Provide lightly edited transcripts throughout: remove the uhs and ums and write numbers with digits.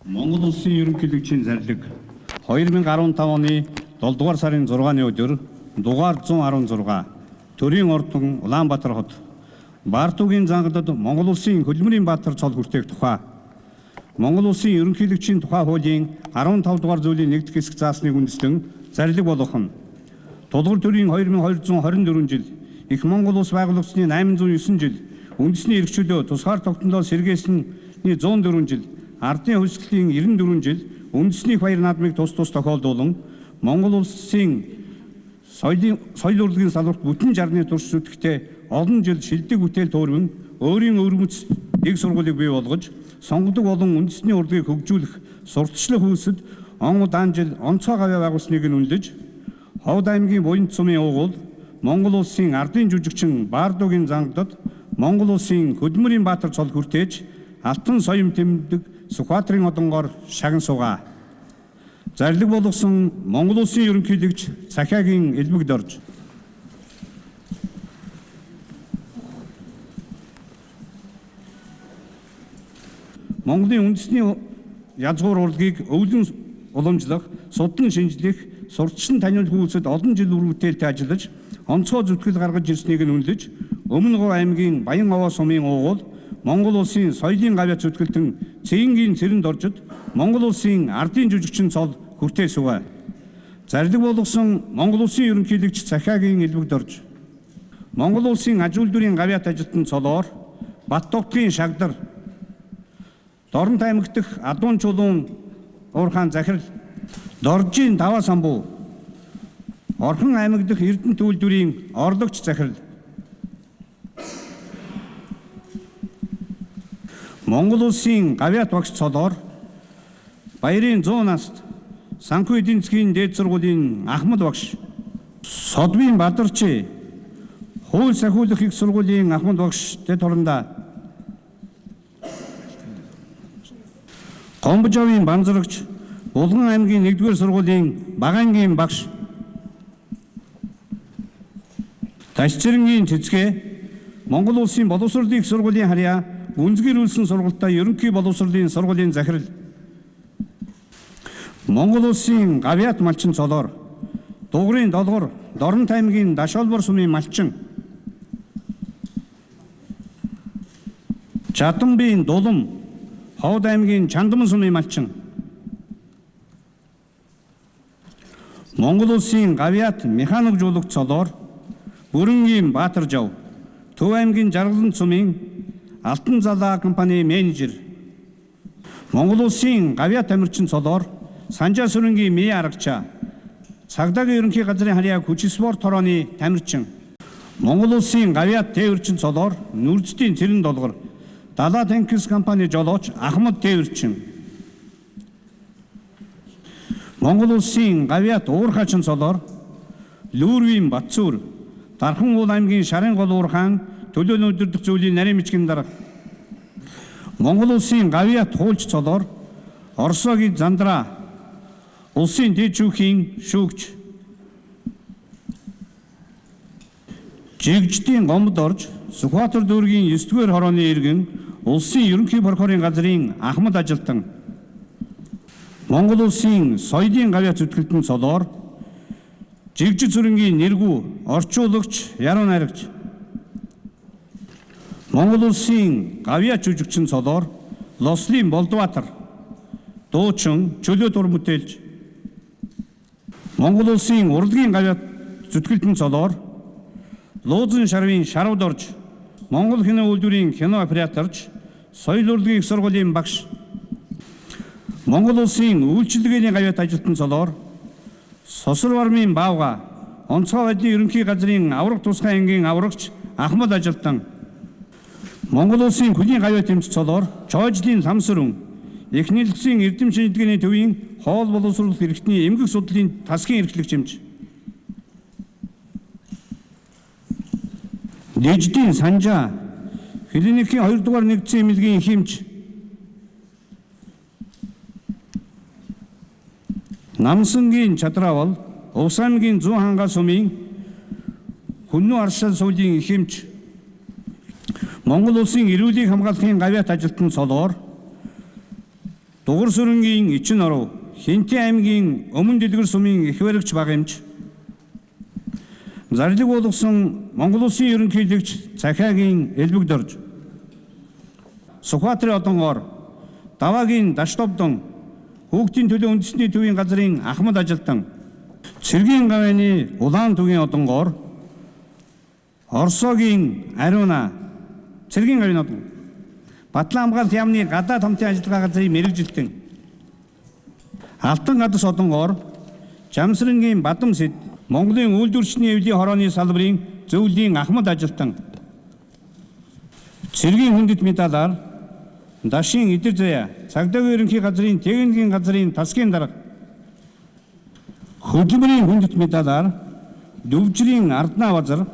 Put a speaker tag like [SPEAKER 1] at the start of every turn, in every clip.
[SPEAKER 1] Монгол Улсын ерөнхийлөгчийн зарлиг 2015 оны 7 дугаар сарын 6-ны өдөр дугаар 116 Төрийн ордон Улаанбаатар хот Баартуугийн зангадад Монгол Улсын Хөдөлмөрийн Баатар цол хүртээх тухай Монгол Улсын ерөнхийлөгчийн тухай хуулийн 15 дугаар зүйлийн 1-р хэсэг заасныг үндэслэн зарлиг болгох нь Тулгуур төрийн 2224 жил их Монгол Улс байгуулагдсны 809 жил үндэсний эрх чөлөө тусгаар тогтнолоо сэргээсний 104 жил ардын хувьсгалын 94 жил үндэсний баяр наадмыг тус тохиолдуулан Монгол Улсын соёл урлагийн салбарт бүтэн жарны турш зүтгэхдээ олон жил шилдэг бүтээл төөрвөн өөрийн өвөрмөц нэг сургуулийг бий болгож сонгодог болон үндэсний урлагийг хөгжүүлэх сурталчлах үйлсэд он удаан жил онцгой гавьяа байгуулсныг нь үнэлж Ховд аймгийн Буянт сумын уугуул Монгол Улсын ардын жүжигчин Баардуугийн зангадад Монгол Улсын Хөдөлмөрийн Баатар цол хүртээж алтан соём тэмдэг Сүхбаатарын одонгоор шаган суугаа. Зарлиг болгосон Монгол Улсын ерөнхийлөгч Захиагийн элбэгд орж Монголын үндэсний язгуур урлагийг өвлөн уламжлах, судлан шинжлэх, сурталчин таниулах үйлсэд олон жил үр бүтээлтэй ажиллаж, онцгой зүтгэл гаргаж ирснийг нь үнэлж, Өмнө Говь аймгийн Баян овоо сумын уугуул Монгол Улсын соёлын гавьяа зүтгэлтэн Цээнгийн цэрэнд оржид Монгол Улсын ардын жүжигчин цол хүртээсвэ. Зарлиг болгосон Монгол Улсын ерөнхийлөгч Захиагийн элбэгд орж Монгол Улсын аж үйлдвэрийн гавьяат ажилтан цолоор Баттугдгийн шагдар Дорнот аймаг дахь Адуун чулуун уурхаан захирал Доржийн даваа самбуу Орхон аймаг дахь Эрдэнэт үйлдвэрийн орлогч захирал Монгол Улсын гавьяат багш цолоор Баярын 100 наст Санхүү эдийн засгийн дээд сургуулийн Ахмад багш Содвийн Бадарчи Хууль сахиулах их сургуулийн Ахмад багш дэд хорондоо Гомбожовын Банзарагч Булган аймгийн 1-р сургуулийн Багаангийн багш Ташцэрэнгийн цэцгээ Монгол Улсын боловсролын их сургуулийн харьяа Үнзгэрүүлсэн сургалтаа ерөнхий боловсролын сургуулийн захирал Монгол Улсын гавьяат малчин цолоор Дугрын Долгор Дорнот аймгийн Дашолбор сумын малчин Чатамбын Дулам Ховд аймгийн Чандаман сумын малчин Монгол Улсын гавьяат механик жуулагч цолоор Бүрэнгийн Баатар Жав Төв аймгийн Жаргалан сумын Алтан залаа компани менежер Монгол Улсын гавьяат тамирчин цолоор Санжаа сүрэнгийн Мие аргачаа Цагдаагийн ерөнхий газрын харьяа хүч спорт хорооны тамирчин Монгол Улсын гавьяат тээвэрчин цолоор Нүрзтийн Цэрэн Долгор Далаа танкис компани жолооч Ахмад тээвэрчин Монгол Улсын гавьяат уурхаачин цолоор Лүүрвийн Батцуур Дархан уул аймгийн Шарын гол уурхаан төлөөлөн өдөрдөх зүйлийн нарийн мичгийн дарга Монгол Улсын гавьяат хуульч цолоор Оросогийн Зандраа Улсын дэд шүүхийн шүүгч Жигждийн Гомбод орж Сүхбаатар дүүргийн 9-р хорооны иргэн Улсын ерөнхий прокурорын газрын Ахмад ажилтан Монгол Улсын соёлын гавьяат зүтгэлтэн цолоор Жигжид зүрэнгийн нэргүү орчуулагч Яруу найрагч Монгол Улсын гавьяат жүжигчин цолоор Лослын Болдбаатар дуучин чөлөө дур бүтээлч Монгол Улсын урлагийн гавьяат зүтгэлтэн цолоор Луузын Шарвын Шарвд орж Монгол кино үйлдвэрийн кино операторч соёл урлагийн их сургуулийн багш Монгол Улсын үйлчилгээний гавьяат ажилтан цолоор Сосор бармын Баавга онцгой байдлын ерөнхий газрын авраг тусгай ангийн аврагч Ахмад ажилтан Монгол Улсын хөлийн гавьяат тэмцэх цолоор Чойжлын Ламсүрэн их нийлэгчийн эрдэм шинжилгээний төвийн хоол боловсруулах эрхтний эмгэг судлалын тасгийн эрхлэгч хэмж Дэждийн Санжаа Клиникийн 2 дугаар нэгдсэн эмнэлгийн хэмж Намсангийн Чадраавал Увс аймгийн 100 хангаа сумын Хүннү аршал суулийн хэмж Монгол Улсын эрүүлийг хамгаалахын гавьяат ажилтан цолоор Дугур сүрэнгийн Ичин оров, Хинтээ аймгийн Өмнө Дэлгэр сумын их баригч Багамж, зарлиг болгосон Монгол Улсын ерөнхийлөгч Захиагийн Элбэг Дорж, Сүхбаатарын Одонгоор, Даваагийн Даштовдон, Хүүхдийн төлөө үндэсний төвийн газрын Ахмад Ажилтан, Цэргийн гавьяаны Улаан төвийн Одонгоор, Оросогийн Ариуна, Цэргийн гавьяаны Одонгоор, Батлан хамгаалалт яамны гадаад хамтын ажиллагаа газрын мэрэгжилтэн, Алтан гадас Одонгоор, Жамсрангийн Бадам Сэд, Монголын үйлдвэрчний эвлийн хорооны салбарын зөвлөлийн Ахмад Ажилтан, Цэргийн хүндэт медалаар Дашин Идэр Заяа, Цагдаагийн ерөнхий газрын техникийн газрын тасгийн дарга, хөдөлмөрийн хүндэт медалаар Дөвжрийн Арднаа Базар,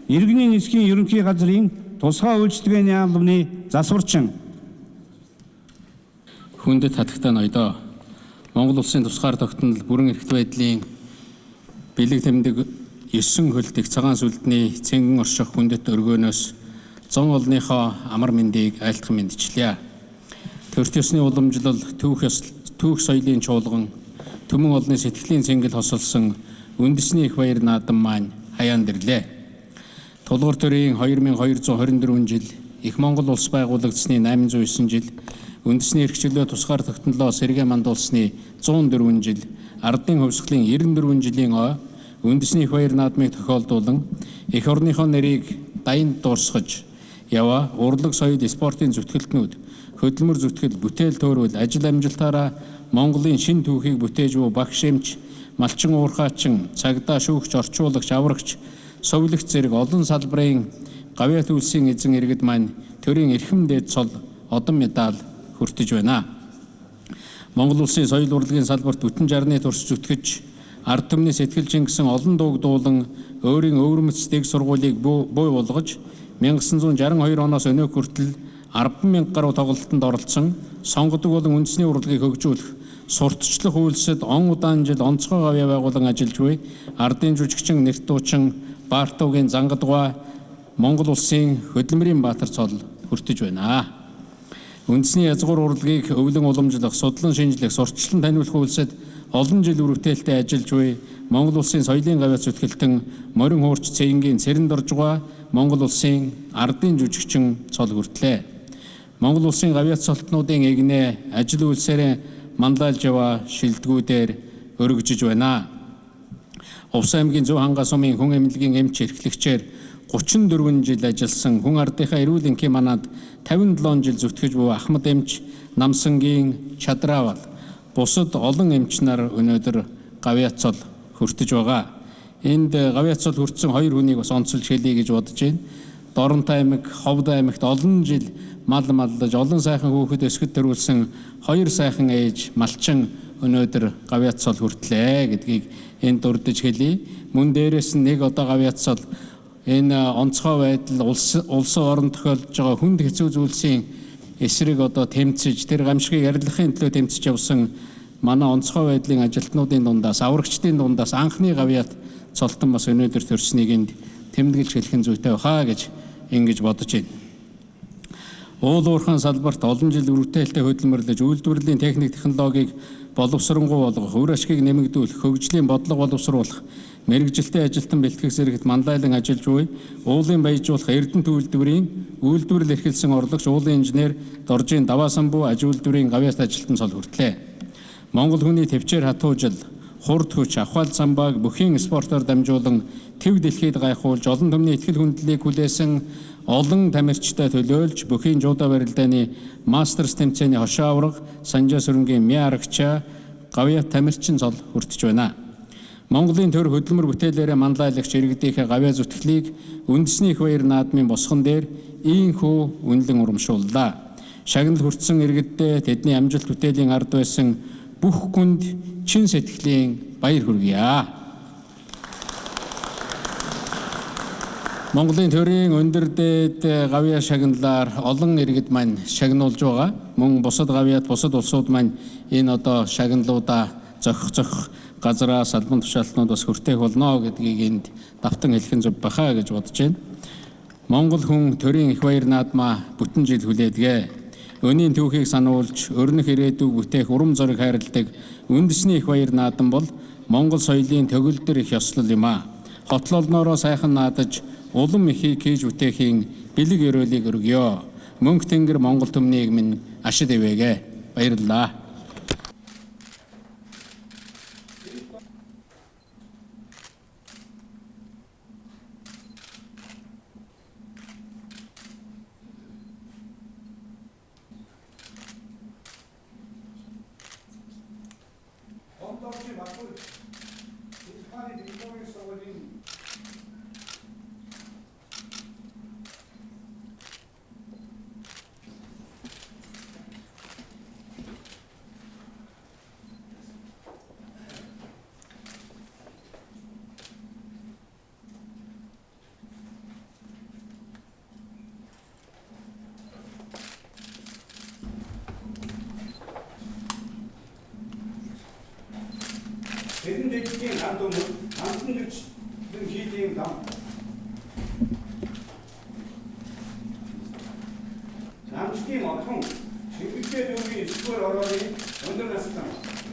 [SPEAKER 1] Иргэний нисхийн ерөнхий газрын тусгай үйлчлэгээний албаны засварчин,
[SPEAKER 2] хүндэт хатагтай ноёдоо Монгол улсын тусгаар тогтнол бүрэн эрхт байдлын бэлэг тэмдэг 9 хөлтийг цагаан сүлдний цэнгэн орших хүндэт өргөөнөөс зон олныхоо амар мэндийг айлтхан мэдчлээ. Төрт ёсны уламжлал түүх соёлын чуулган төмөн олны сэтгэлийн цэнгэл хосолсон үндэсний их баяр наадам маань хаяан дэрлээ. Тулгуур төрийн 2224 жил Их Монгол улс байгуулагдсны 809 жил, үндэсний эрхчлөө тусгаар тогтнолоо сэргээ мандуулсны 104 жил, ардын хувьсгалын 94 жилийн үндэсний их баяр наадмыг тохиолдуулан эх орныхоо нэрийг дайнд дуурсгаж яваа урлаг соёл спортын зүтгэлтнүүд хөдөлмөр зүтгэл бүтээл төөрөл ажил амжилтаараа Монголын шин түүхийг бүтээж буй багш эмч, малчин уурхаачин, цагдаа шүүгч, орчуулагч, аврагч, совлогч зэрэг олон салбарын гавьяат үйлсийн эзэн иргэд маань төрийн эрхэм дээд цол одон медаль хүртэж байна. Монгол улсын соёл урлагийн салбарт бүтэн жарны турш зүтгэж ард түмний сэтгэлжин гэсэн олон дууг дуулан өөрийн өвөрмөц дэг сургуулийг бий болгож 1962 оноос өнөө хүртэл 10,000 гаруй тоглолтод оролцсон сонгодог болон үндэсний урлагийг хөгжүүлэх сурталчлах үйлсэд он удаан жил онцгой гавьяа байгуулан ажиллаж буй ардын жүжигчин нэрт дуучин Баартуугийн Зангадгуй Монгол улсын хөдөлмөрийн баатар цол хүртэж байна. Үндэсний язгуур урлагийг өвлөн уламжлах, судлан шинжлэх, сурталчлан таниулах үйлсэд олон жил үргэлжлэлтэй ажиллаж буй Монгол улсын соёлын гавьяат зүтгэлтэн Морин хуурч Цэенгийн Цэрэн Доржгой Монгол улсын ардын жүжигчин цол хүртлээ. Монгол улсын гавьяат цолтнуудын эгнээ ажил үйлсээр мандалж яваа шилдэгүүдээр өргөжж байна. Увс аймгийн Зөв хангаа сумын хүн эмнэлгийн эмч эрхлэгчээр 34 жил ажилласан хүн ардынхаа эрүүл энхийн манад 57 жил зүтгэж буй Ахмад эмч Намсангийн Чадраавал бусад олон эмч нар өнөөдөр гавьяат цол хүртэж байгаа. Энд гавьяат цол хүртсэн 2 хүнийг бас онцолж хэлье гэж бодож байна. Доронт аймаг, Ховд аймагт олон жил мал маллаж олон сайхан хүүхэд өсгөд төрүүлсэн 2 сайхан ээж малчин өнөөдөр гавьяат цол хүртлээ гэдгийг энд дурдж хэлье. Мөн дээрээс нь нэг одоо гавьяат цол энэ онцгой байдал улсын орон тохиолдож байгаа хүнд хэцүү зүйлсийн эсрэг одоо тэмцэж тэр гамшигыг арилгахын төлөө тэмцэж явсан манай онцгой байдлын ажилтнуудын дундаас аврагчдын дундаас анхны гавьяат цолтон бас өнөөдөр төрснийг энд тэмдэглэж хэлхэн зүйтэй баха гэж ингэж бодож байна. Уул уурхайн салбарт олон жил үргэлжлэлтэй хөдөлмөрлөж үйлдвэрлэлийн техник технологиг боловсронгуй болгох, үр ашгийг нэмэгдүүлэх, хөгжлийн бодлого боловсруулах, мэрэгжилтэй ажилтан бэлтгэх зэрэгт мандайлан ажиллаж буй уулын баяжуулах Эрдэнэт үйлдвэрлэл эрхэлсэн орлогч уулын инженер Доржийн Даваасан буу аж үйлдвэрийн гавьяат ажилтан цол хүртлээ. Монгол хүний төвчээр хатуужил, хурд хүч, авхаал самбааг бүхийн спортоор дамжуулан төв дэлхийд гайхуулж олон түмний ихтгэл хүндлэлийг хүлээсэн олон тамирчтай төлөөлж бүхийн жуудаа барилдааны мастерс тэмцээний хошоо авраг Санжаа сүрэнгийн Мяа арагчаа гавьяат тамирчин цол хүртэж байна. Монголын төр хөдөлмөр бүтээлээрээ мандалайлагч иргэдийнхээ гавьяа зүтгэлийг үндэсний их баяр наадмын босгон дээр ийхүү үнэлэн урамшууллаа. Шагнал хүртсэн иргэддээ тэдний амжилт бүтээлийн ард байсан бүх хүнд чин сэтгэлийн баяр хүргье. Монголын төрийн өндөр дээд гавьяа шагналаар олон иргэд маань шагнуулж байгаа. Мөн бусад гавьяат бусад улсууд маань энэ одоо шагналуудаа зохих газраас албан тушаалтнууд бас хүртээх болно гэдгийг энд давтан хэлхэн зөв баха гэж бодож байна. Монгол хүн төрийн их баяр наадмаа бүтэн жил хүлээдгээ. өнийн түүхийг сануулж, өрнөх ирээдүг бүтээх урам зориг хайрладаг үндэсний их баяр наадам бол Монгол соёлын төгөлдөр их ёслол юм а. Хотлолноороо сайхан наадаж, улам ихийг хийж бүтээхийн бэлэг ёроолыг өргөё. Мөнх тэнгэр Монгол төмнийг минь ашид ивэгэ. Баярлалаа.
[SPEAKER 1] Тэдэн дэдгийн ханд өмнө хандсан гэж хийлийн дам. Намчдын модхон шимгэлтэй дүүгийн эсвэр орооны өндөр настай